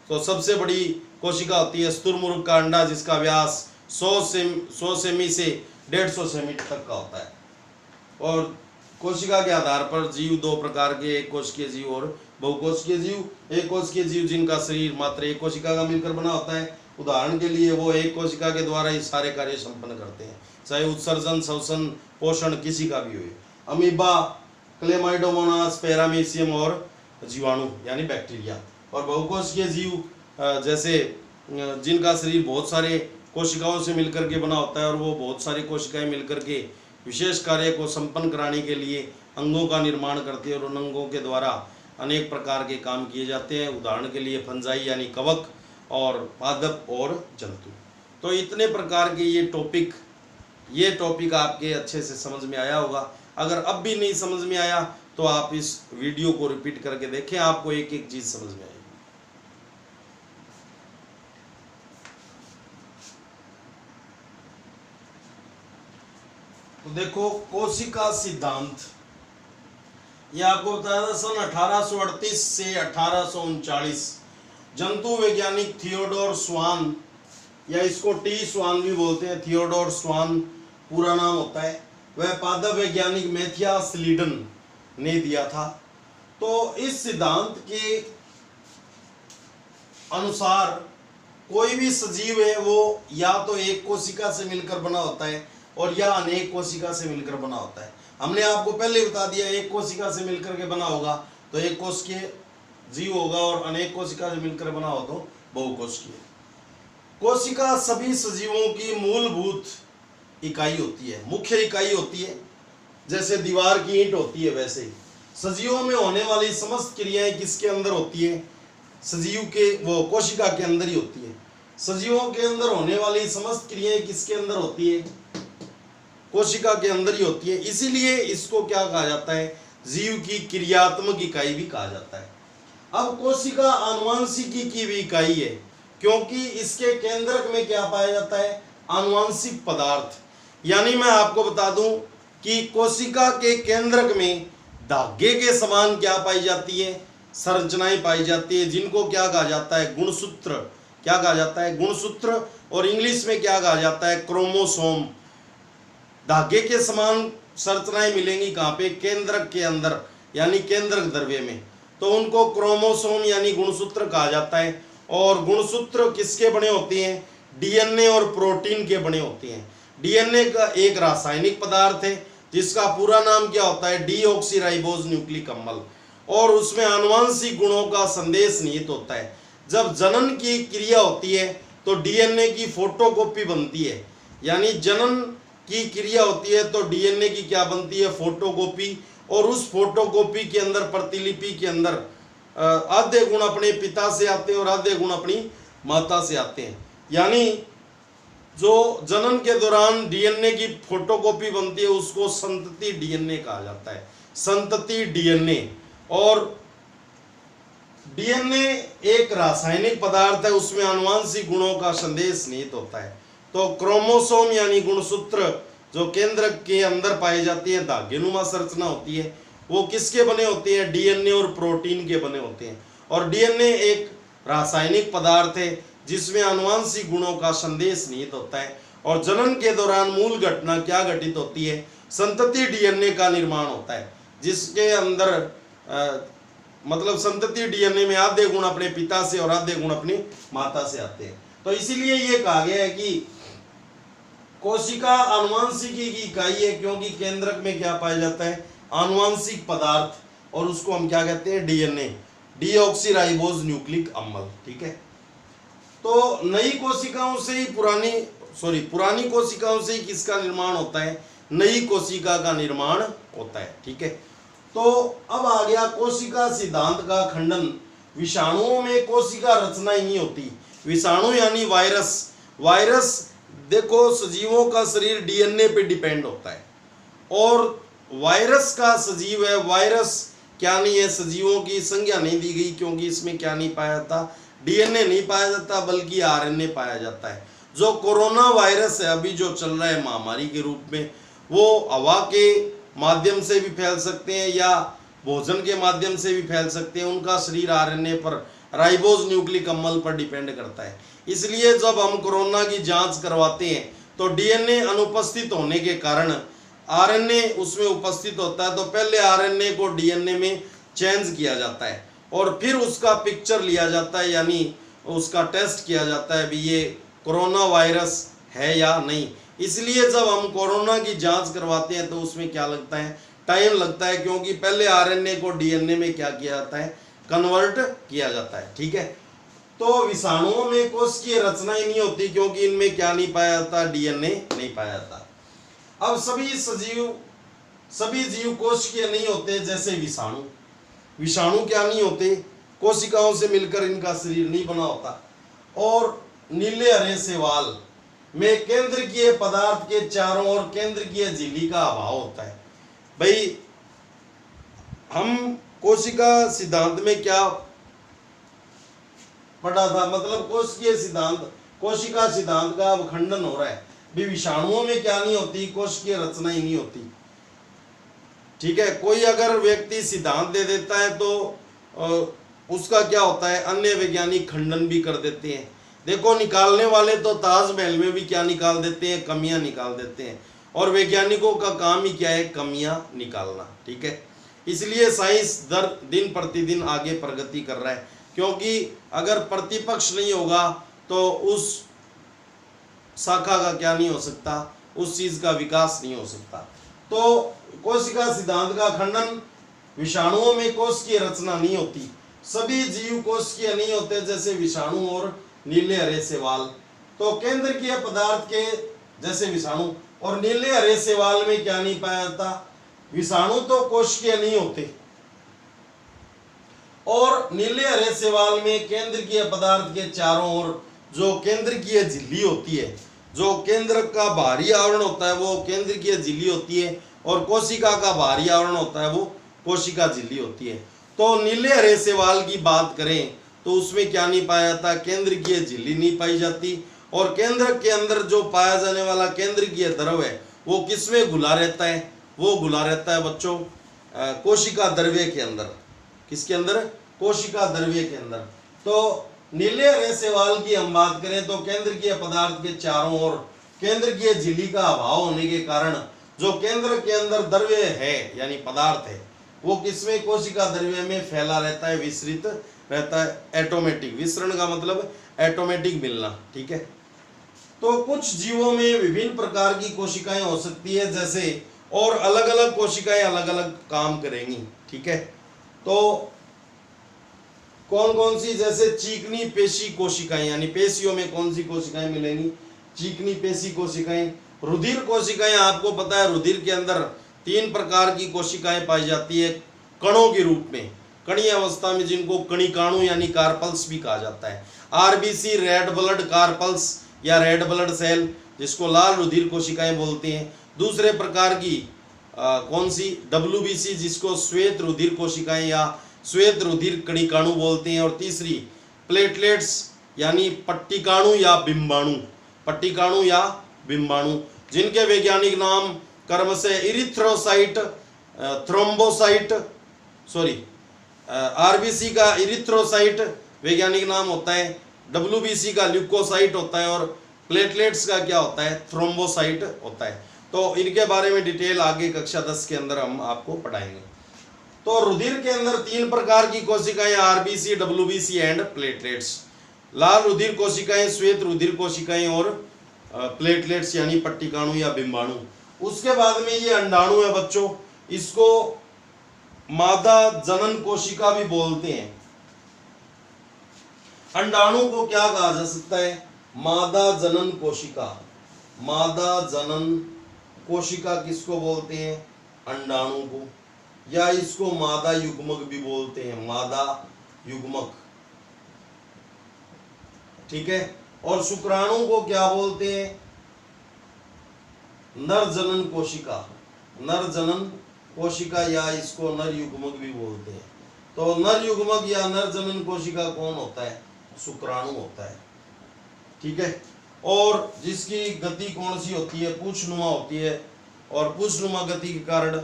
[SPEAKER 1] तो सबसे बड़ी कोशिका होती है शुतुरमुर्ग का अंडा, जिसका व्यास 100 सेमी से 150 सेमी तक का होता है। और कोशिका के आधार पर जीव 2 प्रकार के, एक कोशिकीय जीव और बहुकोशिकीय जीव। एक कोशिकीय जीव जिनका शरीर मात्र एक कोशिका का मिलकर बना होता है, उदाहरण के लिए वो एक कोशिका के द्वारा ही सारे कार्य संपन्न करते हैं, चाहे उत्सर्जन, श्वसन, पोषण किसी का भी हो। अमीबा, क्लेमाइडोमोनास, पैरामीशियम और जीवाणु यानी बैक्टीरिया। और बहुकोशिकीय जीव जैसे जिनका शरीर बहुत सारे कोशिकाओं से मिलकर के बना होता है और वो बहुत सारी कोशिकाएं मिलकर के विशेष कार्य को संपन्न कराने के लिए अंगों का निर्माण करती है और उन अंगों के द्वारा अनेक प्रकार के काम किए जाते हैं। उदाहरण के लिए फंजाई यानी कवक और पादप और जंतु। तो इतने प्रकार के ये टॉपिक आपके अच्छे से समझ में आया होगा। अगर अब भी नहीं समझ में आया तो आप इस वीडियो को रिपीट करके देखें, आपको एक एक चीज समझ में आएगी। तो देखो, कोशिका सिद्धांत ये आपको बताया था सन 1838 से 1839 जंतु वैज्ञानिक थियोडोर स्वान, या इसको टी स्वान भी बोलते हैं, थियोडोर स्वान पूरा नाम होता है, वह पादप वैज्ञानिक मैथियास लीडन ने दिया था। तो इस सिद्धांत के अनुसार कोई भी सजीव है वो या तो एक कोशिका से मिलकर बना होता है और या अनेक कोशिका से मिलकर बना होता है। हमने आपको पहले बता दिया, एक कोशिका से मिलकर के बना होगा तो एक कोशिकीय जीव होगा और अनेक कोशिका से मिलकर बना हो तो बहुकोशिकीय। कोशिका सभी सजीवों की मूलभूत इकाई होती है, मुख्य इकाई होती है। जैसे दीवार की ईंट होती है, वैसे ही सजीवों में होने वाली समस्त क्रियाएं किसके अंदर होती है? सजीव के वो कोशिका के अंदर ही होती है। सजीवों के अंदर होने वाली समस्त क्रियाएं किसके अंदर होती है? कोशिका के अंदर ही होती है। इसीलिए इसको क्या कहा जाता है? जीव की क्रियात्मक इकाई भी कहा जाता है। अब कोशिका आनुवंशिकी की भी इकाई है, क्योंकि इसके केंद्रक में क्या पाया जाता है? आनुवंशिक पदार्थ। यानी मैं आपको बता दूं कि कोशिका के केंद्रक में धागे के समान क्या पाई जाती है? संरचनाएं पाई जाती है, जिनको क्या कहा जाता है? गुणसूत्र। क्या कहा जाता है? गुणसूत्र। और इंग्लिश में क्या कहा जाता है? क्रोमोसोम। धागे के समान संरचनाएं मिलेंगी कहाँ पे? केंद्रक के अंदर, यानी केंद्रक द्रव्य में। तो उनको क्रोमोसोम यानी गुणसूत्र कहा जाता है। और गुणसूत्र किसके बने होते हैं? डीएनए और प्रोटीन के बने होते हैं। डीएनए का एक रासायनिक पदार्थ है जिसका पूरा नाम क्या होता है? डीऑक्सीराइबोज न्यूक्लिक अम्ल। और उसमें आनुवंशिक गुणों का संदेश निहित होता है। जब जनन की क्रिया होती है तो डीएनए की फोटोकॉपी बनती है, यानी जनन की क्रिया होती है तो डीएनए की क्या बनती है? फोटोकॉपी। और उस फोटोकॉपी के अंदर, प्रतिलिपि के अंदर आधे गुण अपने पिता से आते हैं और आधे गुण अपनी माता से आते हैं। यानी जो जनन के दौरान डीएनए की फोटोकॉपी बनती है उसको संतति डीएनए कहा जाता है। संतति डीएनए। और डीएनए एक रासायनिक पदार्थ है, उसमें आनुवंशिक गुणों का संदेश निहित होता है। तो क्रोमोसोम यानी गुणसूत्र जो केंद्र के अंदर पाई जाती है, धागेनुमा संरचना होती है, वो किसके बने होते हैं? डीएनए और प्रोटीन के बने होते हैं। और डीएनए एक रासायनिक पदार्थ है जिसमें आनुवंशिक गुणों का संदेश निहित होता है। और जनन के दौरान मूल घटना क्या घटित होती है? संतति डीएनए का निर्माण होता है, जिसके अंदर मतलब संतति डीएनए में आधे गुण अपने पिता से और आधे गुण अपनी माता से आते हैं। तो इसीलिए ये कहा गया है कि कोशिका आनुवंशिकी की इकाई है, क्योंकि केंद्रक में क्या पाया जाता है? आनुवंशिक पदार्थ। और उसको हम क्या कहते हैं? डीएनए, डीऑक्सीराइबोज न्यूक्लिक अम्ल। ठीक है। तो नई कोशिकाओं से ही पुरानी कोशिकाओं से ही किसका निर्माण होता है? नई कोशिका का निर्माण होता है। ठीक है। तो अब आ गया कोशिका सिद्धांत का खंडन। विषाणुओं में कोशिका रचना ही नहीं होती। विषाणु यानी वायरस देखो, सजीवों का शरीर डीएनए पे डिपेंड होता है और वायरस का सजीव है। वायरस क्या नहीं है? सजीवों की संज्ञा नहीं दी गई, क्योंकि इसमें क्या नहीं पाया जाता? डीएनए नहीं पाया जाता, बल्कि आरएनए पाया जाता है। जो कोरोना वायरस है अभी जो चल रहा है महामारी के रूप में, वो हवा के माध्यम से भी फैल सकते हैं या भोजन के माध्यम से भी फैल सकते हैं। उनका शरीर आरएनए पर, राइबोज न्यूक्लिक अम्ल पर डिपेंड करता है। इसलिए जब हम कोरोना की जांच करवाते हैं तो डीएनए अनुपस्थित होने के कारण आरएनए उसमें उपस्थित होता है। तो पहले आरएनए को डीएनए में चेंज किया जाता है और फिर उसका पिक्चर लिया जाता है, यानी उसका टेस्ट किया जाता है भी ये कोरोना वायरस है या नहीं। इसलिए जब हम कोरोना की जांच करवाते हैं तो उसमें क्या लगता है, टाइम लगता है, क्योंकि पहले आरएनए को डीएनए में क्या किया जाता है, कन्वर्ट किया जाता है। ठीक है, तो विषाणुओं में कोशिकीय रचना ही नहीं होती, क्योंकि इनमें क्या नहीं पाया जाता, डीएनए नहीं पाया जाता। अब सभी जीव कोशिकीय नहीं होते, जैसे विषाणु क्या नहीं होते, कोशिकाओं से मिलकर इनका शरीर नहीं बना होता। और नीले हरे शैवाल में केंद्रकीय पदार्थ के चारों ओर केंद्रकीय झिल्ली का अभाव होता है। भाई हम कोशिका सिद्धांत में क्या पढ़ा था, मतलब कोशिका सिद्धांत का अब खंडन हो रहा है। भी विषाणुओं में क्या नहीं होती, कोशिकीय रचना ही नहीं होती। ठीक है, कोई अगर व्यक्ति सिद्धांत दे देता है तो उसका क्या होता है, अन्य वैज्ञानिक खंडन भी कर देते हैं। देखो, निकालने वाले तो ताजमहल में भी क्या निकाल देते हैं, कमियां निकाल देते हैं, और वैज्ञानिकों का काम ही क्या है, कमियां निकालना। ठीक है, इसलिए साइंस दिन प्रतिदिन आगे प्रगति कर रहा है, क्योंकि अगर प्रतिपक्ष नहीं होगा तो उस शाखा का क्या नहीं हो सकता, उस चीज का विकास नहीं हो सकता। तो कोशिका सिद्धांत का खंडन, विषाणुओं में कोशिकीय रचना नहीं होती, सभी जीव कोशिकीय नहीं होते, जैसे विषाणु और नीले हरे शैवाल। तो केंद्रकीय पदार्थ के जैसे विषाणु और नीले हरे शैवाल में क्या नहीं पाया जाता, विषाणु तो कोशिकीय नहीं होते, और नीले हरे शैवाल में केंद्रकीय पदार्थ के चारों ओर जो केंद्रकीय झिल्ली होती है, जो केंद्र का बाहरी आवरण होता है वो केंद्रकीय झिल्ली होती है, और कोशिका का बाहरी आवरण होता है वो कोशिका झिल्ली होती है। तो नीले हरे शैवाल की बात करें तो उसमें क्या नहीं पाया जाता, केंद्रकीय झिल्ली नहीं पाई जाती, और केंद्र के अंदर जो पाया जाने वाला केंद्रकीय द्रव है वो किसमें घुला रहता है, वो घुला रहता है बच्चों कोशिका द्रव्य के अंदर। किसके अंदर, कोशिका द्रव्य के अंदर। तो नीले हरे शैवाल की हम बात करें तो केंद्रकीय पदार्थ के चारों ओर केंद्रकीय झिल्ली का अभाव होने के कारण जो केंद्र के अंदर द्रव्य है यानी पदार्थ है वो किसमें, कोशिका द्रव्य में फैला रहता है, विसरित रहता है, एटोमेटिक। विसरण का मतलब एटोमेटिक मिलना। ठीक है, तो कुछ जीवों में विभिन्न प्रकार की कोशिकाएं हो सकती है, जैसे और अलग अलग कोशिकाएं अलग अलग काम करेंगी। ठीक है, तो कौन कौन सी, जैसे चीकनी पेशी कोशिकाएं, यानी पेशियों में कौन सी कोशिकाएं मिलेंगी, चीकनी पेशी कोशिकाएं। रुधिर कोशिकाएं, आपको पता है रुधिर के अंदर 3 प्रकार की कोशिकाएं पाई जाती है कणों के रूप में, कणीय अवस्था में, जिनको कणिकाणु यानी कार्पल्स भी कहा जाता है। आरबीसी रेड ब्लड कार्पल्स या रेड ब्लड सेल, जिसको लाल रुधिर कोशिकाएं बोलते हैं। दूसरे प्रकार की कौन सी, डब्ल्यूबीसी, जिसको श्वेत रुधिर कोशिकाएं या श्वेत रुधिर कणिकाणु बोलते हैं। और तीसरी प्लेटलेट्स यानी पट्टिकाणु या बिंबाणु, पट्टिकाणु या बिंबाणु, जिनके वैज्ञानिक नाम क्रम से इरिथ्रोसाइट, थ्रोम्बोसाइट, आरबीसी का इरिथ्रोसाइट वैज्ञानिक नाम होता है, डब्ल्यूबीसी का ल्यूकोसाइट होता है, और प्लेटलेट्स का क्या होता है, थ्रोम्बोसाइट होता है। तो इनके बारे में डिटेल आगे कक्षा 10 के अंदर हम आपको पढ़ाएंगे। तो रुधिर के अंदर 3 प्रकार की कोशिकाएं, आरबीसी, डब्ल्यूबीसी एंड प्लेटलेट्स। लाल रुधिर कोशिकाएं, श्वेत रुधिर कोशिकाएं और प्लेटलेट्स यानी पट्टिकाणु या बिंबाणु। उसके बाद में ये अंडाणु है बच्चों, इसको मादा जनन कोशिका भी बोलते हैं। अंडाणु को क्या कहा जा सकता है, मादा जनन कोशिका। मादा जनन कोशिका किसको बोलते हैं, अंडाणु को, या इसको मादा युग्मक भी बोलते हैं, मादा युग्मक। ठीक है, और शुक्राणु को क्या बोलते हैं, नर जनन कोशिका, नर जनन कोशिका, या इसको नर युग्मक भी बोलते हैं। तो नर युग्मक या नर जनन कोशिका कौन होता है, शुक्राणु होता है। ठीक है, और जिसकी गति कौन सी होती है, पूछनुमा होती है, और पूछनुमा गति के कारण,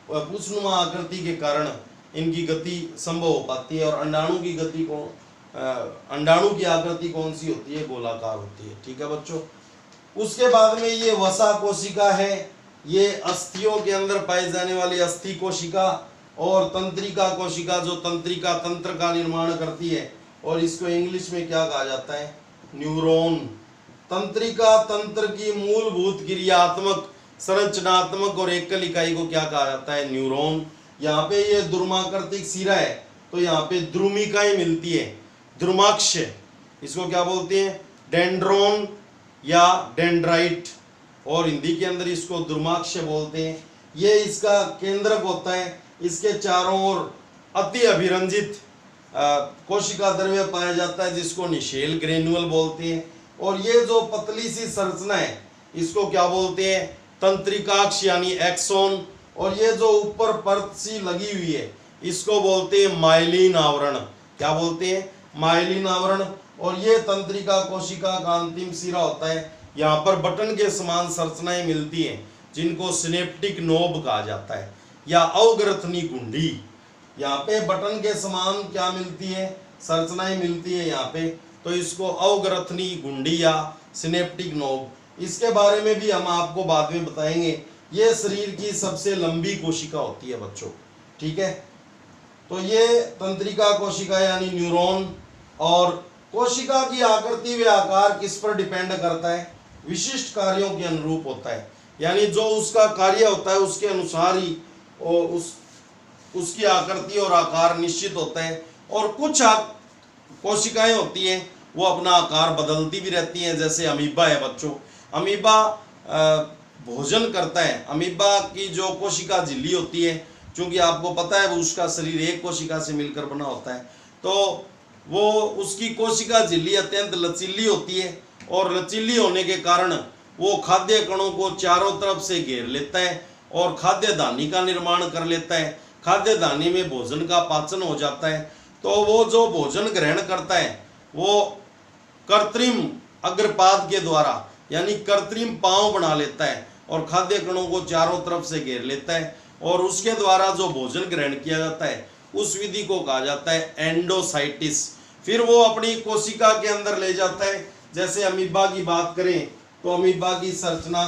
[SPEAKER 1] पूछनुमा आकृति के कारण इनकी गति संभव हो पाती है। और अंडाणु की गति को, अंडाणु की आकृति कौन सी होती है, गोलाकार होती है। ठीक है बच्चों, उसके बाद में ये वसा कोशिका है, ये अस्थियों के अंदर पाई जाने वाली अस्थि कोशिका, और तंत्रिका कोशिका जो तंत्रिका, तंत्र का निर्माण करती है, और इसको इंग्लिश में क्या कहा जाता है, न्यूरॉन। तंत्रिका तंत्र की मूलभूत क्रियात्मक, संरचनात्मक और एकल इकाई को क्या कहा जाता है, न्यूरॉन। यहाँ पे ये द्रुमाकृतिक सिरा है, तो यहाँ पे द्रुमिकाएं मिलती है, द्रुमाक्ष, इसको क्या बोलते हैं, डेंड्रोन या डेंड्राइट, और हिंदी के अंदर इसको द्रुमाक्ष बोलते हैं। ये इसका केंद्रक होता है, इसके चारों ओर अति अभिरंजित कोशिका द्रव्य पाया जाता है, जिसको निशेल ग्रेन्युल बोलते हैं। और ये जो पतली सी संरचना है, इसको क्या बोलते हैं, तंत्रिकाक्ष यानी एक्सोन। और ये जो ऊपर परत सी लगी हुई है, इसको बोलते हैं माइलिन आवरण। क्या बोलते हैं, माइलिन आवरण। और ये तंत्रिका कोशिका का अंतिम सिरा होता है। यहाँ पर बटन के समान संरचनाएं मिलती हैं, जिनको सिनेप्टिक नोब कहा जाता है या अवग्रथनी गुंडी। यहाँ पे बटन के समान क्या मिलती है, संरचनाएं मिलती है यहाँ पे, तो इसको अवग्रथनी गुंडी या सिनेप्टिक नोब। इसके बारे में भी हम आपको बाद में बताएंगे। ये शरीर की सबसे लंबी कोशिका होती है बच्चों, ठीक है। तो ये तंत्रिका कोशिका यानी न्यूरॉन। और कोशिका की आकृति व आकार किस पर डिपेंड करता है, विशिष्ट कार्यों के अनुरूप होता है, यानी जो उसका कार्य होता है उसके अनुसार ही उसकी आकृति और आकार निश्चित होता है। और कुछ कोशिकाएं होती हैं वो अपना आकार बदलती भी रहती हैं, जैसे अमीबा है बच्चों। अमीबा भोजन करता है। अमीबा की जो कोशिका झिल्ली होती है, क्योंकि आपको पता है वो उसका शरीर एक कोशिका से मिलकर बना होता है, तो वो उसकी कोशिका झिल्ली अत्यंत लचीली होती है। और लचीली होने के कारण वो खाद्य कणों को चारों तरफ से घेर लेता है और खाद्य धानी का निर्माण कर लेता है। खाद्य धानी में भोजन का पाचन हो जाता है। तो वो जो भोजन ग्रहण करता है वो कृत्रिम अग्रपाद के द्वारा, यानी कृत्रिम पांव बना लेता है और खाद्य कणों को चारों तरफ से घेर लेता है। और उसके द्वारा जो भोजन ग्रहण किया जाता है उस विधि को कहा जाता है एंडोसाइटिस। फिर वो अपनी कोशिका के अंदर ले जाता है। जैसे अमीबा की बात करें तो अमीबा की संरचना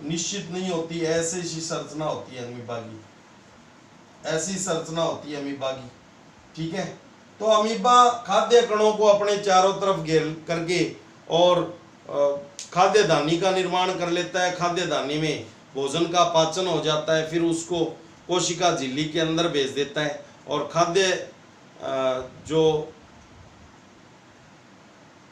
[SPEAKER 1] निश्चित नहीं होती, ऐसी सी संरचना होती है अमीबा की, ऐसी संरचना होती है अमीबा की, ठीक है। तो अमीबा खाद्य कणों को अपने चारों तरफ घेर करके और खाद्य धानी का निर्माण कर लेता है। खाद्य धानी में भोजन का पाचन हो जाता है, फिर उसको कोशिका झिल्ली के अंदर भेज देता है और खाद्य जो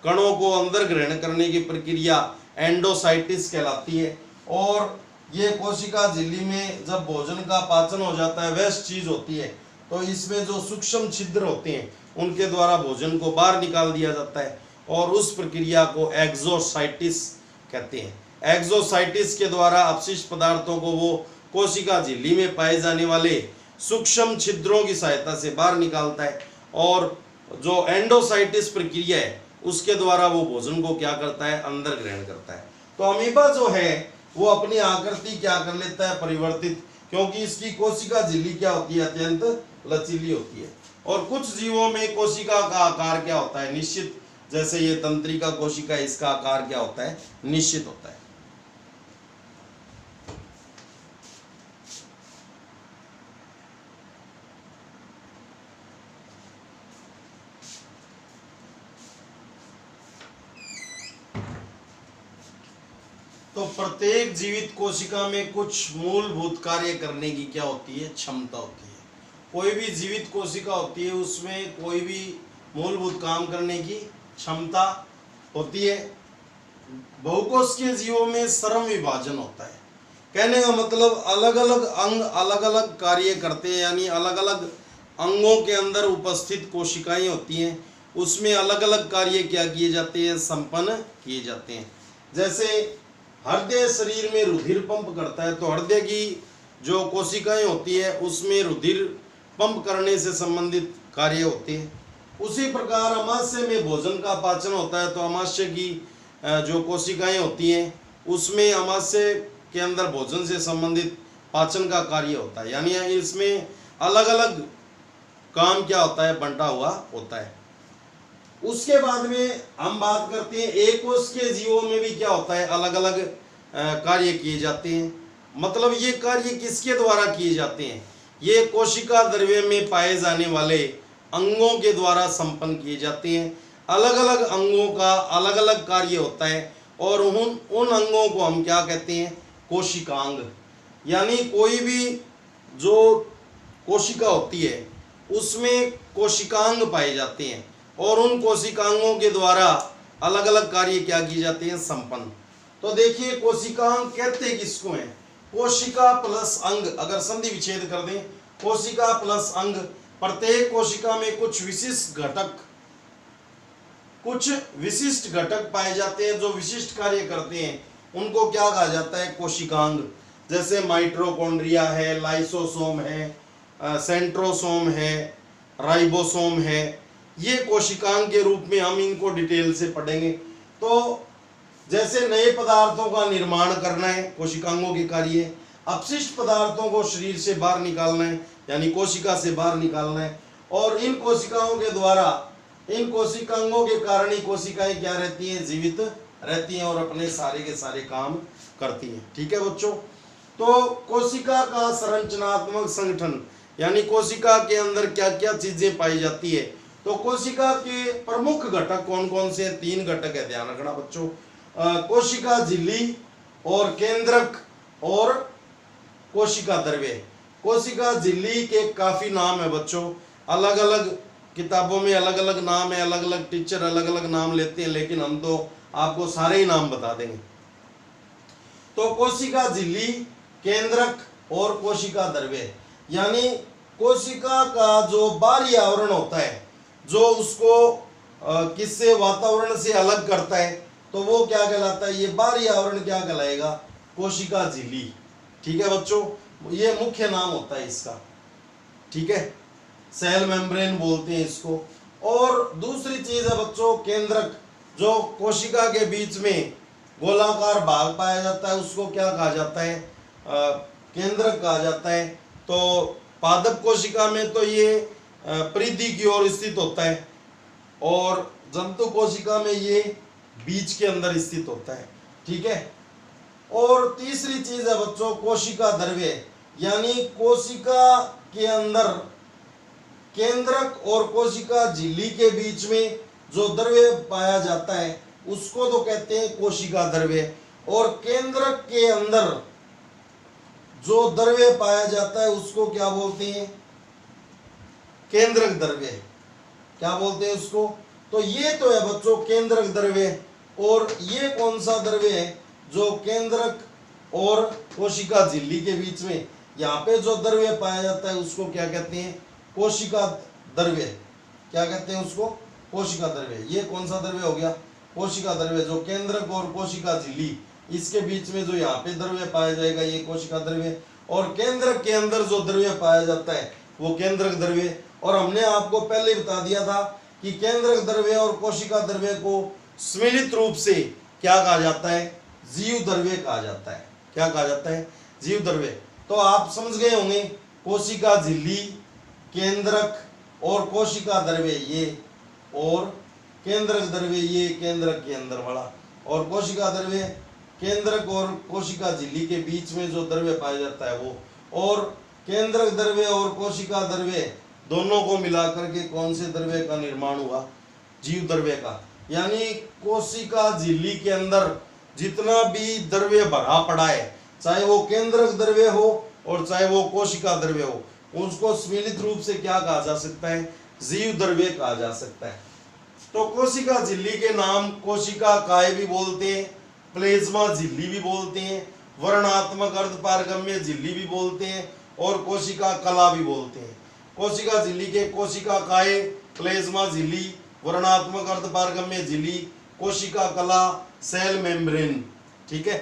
[SPEAKER 1] कणों को अंदर ग्रहण करने की प्रक्रिया एंडोसाइटिस कहलाती है। और ये कोशिका झिल्ली में जब भोजन का पाचन हो जाता है, वेस्ट चीज होती है, तो इसमें जो सूक्ष्म छिद्र होते हैं उनके द्वारा भोजन को बाहर निकाल दिया जाता है और उस प्रक्रिया को एक्सोसाइटिस कहते हैं। एक्सोसाइटिस के द्वारा अपशिष्ट पदार्थों को वो कोशिका झिल्ली में पाए जाने वाले सूक्ष्म छिद्रों की सहायता से बाहर निकालता है। और जो एंडोसाइटिस प्रक्रिया है उसके द्वारा वो भोजन को क्या करता है, अंदर ग्रहण करता है। तो अमीबा जो है वो अपनी आकृति क्या कर लेता है, परिवर्तित, क्योंकि इसकी कोशिका झिल्ली क्या होती है, अत्यंत लचीली होती है। और कुछ जीवों में कोशिका का आकार क्या होता है, निश्चित, जैसे ये तंत्रिका कोशिका, इसका आकार क्या होता है, निश्चित होता है। तो प्रत्येक जीवित कोशिका में कुछ मूलभूत कार्य करने की क्या होती है, क्षमता होती है। कोई भी जीवित कोशिका होती है उसमें कोई भी मूलभूत काम करने की क्षमता होती है। बहुकोशिकीय जीवों में श्रम विभाजन होता है। कहने का मतलब अलग अलग अंग अलग अलग कार्य करते हैं, यानी अलग अलग अंगों के अंदर उपस्थित कोशिकाएं होती हैं, उसमें अलग अलग कार्य क्या किए जाते हैं, संपन्न किए जाते हैं। जैसे हृदय शरीर में रुधिर पंप करता है, तो हृदय की जो कोशिकाएं होती है उसमें रुधिर पंप करने से संबंधित कार्य होते हैं। उसी प्रकार अमाशय में भोजन का पाचन होता है, तो अमाशय की जो कोशिकाएं होती हैं उसमें अमाशय के अंदर भोजन से संबंधित पाचन का कार्य होता है। यानी इसमें अलग अलग काम क्या होता है, बंटा हुआ होता है। उसके बाद में हम बात करते हैं एक कोश के जीवों में भी क्या होता है, अलग अलग कार्य किए जाते हैं। मतलब ये कार्य किसके द्वारा किए जाते हैं, ये कोशिका द्रव्य में पाए जाने वाले अंगों के द्वारा संपन्न किए जाते हैं। अलग अलग अंगों का अलग अलग कार्य होता है और उन अंगों को हम क्या कहते हैं, कोशिकांग। यानी कोई भी जो कोशिका होती है उसमें कोशिकांग पाए जाते हैं और उन कोशिकांगों के द्वारा अलग अलग कार्य क्या किए जाते हैं, संपन्न। तो देखिए कोशिकांग कहते किसको हैं, कोशिका प्लस अंग। अगर संधि विच्छेद कर दें, कोशिका प्लस अंग, प्रत्येक कोशिका में कुछ विशिष्ट घटक पाए जाते हैं जो विशिष्ट कार्य करते हैं, उनको क्या कहा जाता है, कोशिकांग। जैसे माइटोकॉन्ड्रिया है, लाइसोसोम है, सेंट्रोसोम है, राइबोसोम है, ये कोशिकांग के रूप में हम इनको डिटेल से पढ़ेंगे। तो जैसे नए पदार्थों का निर्माण करना है, कोशिकांगों के कार्य, अपशिष्ट पदार्थों को शरीर से बाहर निकालना है, यानी कोशिका से बाहर निकालना है, और इन कोशिकाओं के द्वारा, इन कोशिकांगों के कारण ही कोशिकाएं क्या रहती हैं, जीवित रहती हैं और अपने सारे के सारे काम करती हैं। ठीक है बच्चों। तो कोशिका का संरचनात्मक संगठन, यानी कोशिका के अंदर क्या क्या चीजें पाई जाती है। तो कोशिका के प्रमुख घटक कौन कौन से हैं, 3 घटक है, ध्यान रखना बच्चों। कोशिका झिल्ली और केंद्रक और कोशिका द्रव्य। कोशिका झिल्ली के काफी नाम है बच्चों, अलग अलग किताबों में अलग अलग नाम है, अलग अलग टीचर अलग अलग नाम लेते हैं, लेकिन हम तो आपको सारे ही नाम बता देंगे। तो कोशिका झिल्ली, केंद्रक और कोशिका द्रव्य, यानी कोशिका का जो बाहरी आवरण होता है, जो उसको किससे, वातावरण से अलग करता है, तो वो क्या कहलाता है, ये बाहरी आवरण क्या कहलाएगा, कोशिका झिल्ली। ठीक है बच्चों, ये मुख्य नाम होता है इसका। ठीक है, सेल मेम्ब्रेन बोलते हैं इसको। और दूसरी चीज है बच्चों केंद्रक, जो कोशिका के बीच में गोलाकार भाग पाया जाता है, उसको क्या कहा जाता है, केंद्रक कहा जाता है। तो पादप कोशिका में तो ये परिधि की ओर स्थित होता है और जंतु कोशिका में ये बीज के अंदर स्थित होता है। ठीक है। और तीसरी चीज है बच्चों कोशिका द्रव्य, यानी कोशिका के अंदर केंद्रक और कोशिका झिल्ली के बीच में जो द्रव्य पाया जाता है उसको तो कहते हैं कोशिका द्रव्य, और केंद्रक के अंदर जो द्रव्य पाया जाता है उसको क्या बोलते हैं, केंद्रक द्रव्य। क्या बोलते हैं उसको, तो ये तो है बच्चों केंद्रक द्रव्य। और ये कौन सा द्रव्य है जो केंद्रक और कोशिका झिल्ली के बीच में यहाँ पे जो द्रव्य पाया जाता है उसको क्या कहते हैं, कोशिका द्रव्य। क्या कहते हैं उसको, कोशिका द्रव्य। ये कौन सा द्रव्य हो गया, कोशिका द्रव्य। जो केंद्रक और कोशिका झिल्ली इसके बीच में जो यहाँ पे द्रव्य पाया जाएगा ये कोशिका द्रव्य, और केंद्रक के अंदर जो द्रव्य पाया जाता है वो केंद्रक द्रव्य। और हमने आपको पहले बता दिया था कि केंद्रक द्रव्य और कोशिका द्रव्य को सम्मिलित रूप से क्या कहा जाता है, जीव द्रव्य कहा जाता है। क्या कहा जाता है, जीव द्रव्य। तो आप समझ गए होंगे, कोशिका झिल्ली, केंद्रक और कोशिका द्रव्य ये, और केंद्रक द्रव्य ये केंद्रक के अंदर वाला, और कोशिका द्रव्य केंद्रक और कोशिका झिल्ली के बीच में जो द्रव्य पाया जाता है वो। और केंद्रक द्रव्य और कोशिका द्रव्य दोनों को मिलाकर के कौन से द्रव्य का निर्माण हुआ, जीव द्रव्य का। यानी कोशिका झिल्ली के अंदर जितना भी द्रव्य भरा पड़ा है, चाहे वो केंद्रक द्रव्य हो और चाहे वो कोशिका द्रव्य हो, उसको सम्मिलित रूप से क्या कहा जा सकता है, जीव द्रव्य कहा जा सकता है। तो कोशिका झिल्ली के नाम कोशिका काय भी बोलते हैं, प्लेज्मा झिल्ली भी बोलते हैं, वर्णात्मक अर्धपारगम्य झिल्ली भी बोलते हैं, और कोशिका कला भी बोलते हैं। कोशिका झिल्ली के कोशिका काय, प्लेज्मा झिल्ली, वर्णात्मक अर्धपारगम्य झिल्ली, कोशिका कला, सेल मेम्ब्रेन। ठीक है।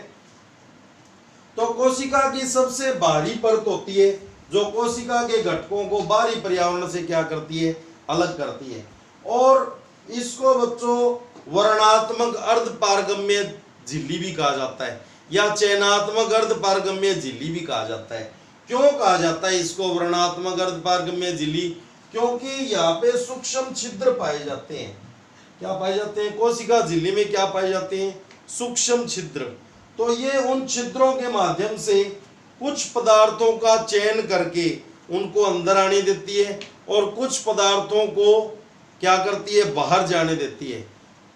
[SPEAKER 1] तो कोशिका की सबसे बाहरी परत होती है जो कोशिका के घटकों को बाहरी पर्यावरण से क्या करती है, अलग करती है। और इसको बच्चों वर्णात्मक अर्धपारगम्य झिल्ली भी कहा जाता है, या चयनात्मक अर्धपारगम्य झिल्ली भी कहा जाता है। क्यों कहा जाता है इसको वर्णात्मक अर्धपारगम्य झिल्ली, क्योंकि यहाँ पे सूक्ष्म छिद्र पाए जाते हैं। क्या पाए जाते हैं, कोशिका झिल्ली में क्या पाए जाते हैं, सूक्ष्म छिद्र। तो ये उन छिद्रों के माध्यम से कुछ पदार्थों का चयन करके उनको अंदर आने देती है, और कुछ पदार्थों को क्या करती है, बाहर जाने देती है।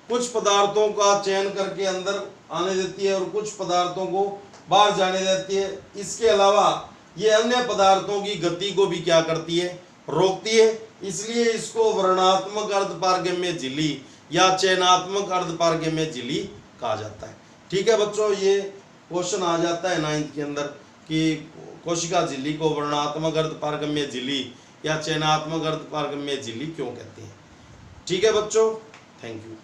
[SPEAKER 1] कुछ पदार्थों का चयन करके अंदर आने देती है और कुछ पदार्थों को बाहर जाने देती है। इसके अलावा ये अन्य पदार्थों की गति को भी क्या करती है, रोकती है। इसलिए इसको वर्णात्मक अर्धपारगम्य झिल्ली या चयनात्मक अर्धपारगम्य झिल्ली कहा जाता है। ठीक है बच्चों, ये क्वेश्चन आ जाता है 9th के अंदर कि कोशिका झिल्ली को वर्णात्मक अर्धपारगम्य झिल्ली या चयनात्मक अर्धपारगम्य झिल्ली क्यों कहते हैं। ठीक है बच्चों, थैंक यू।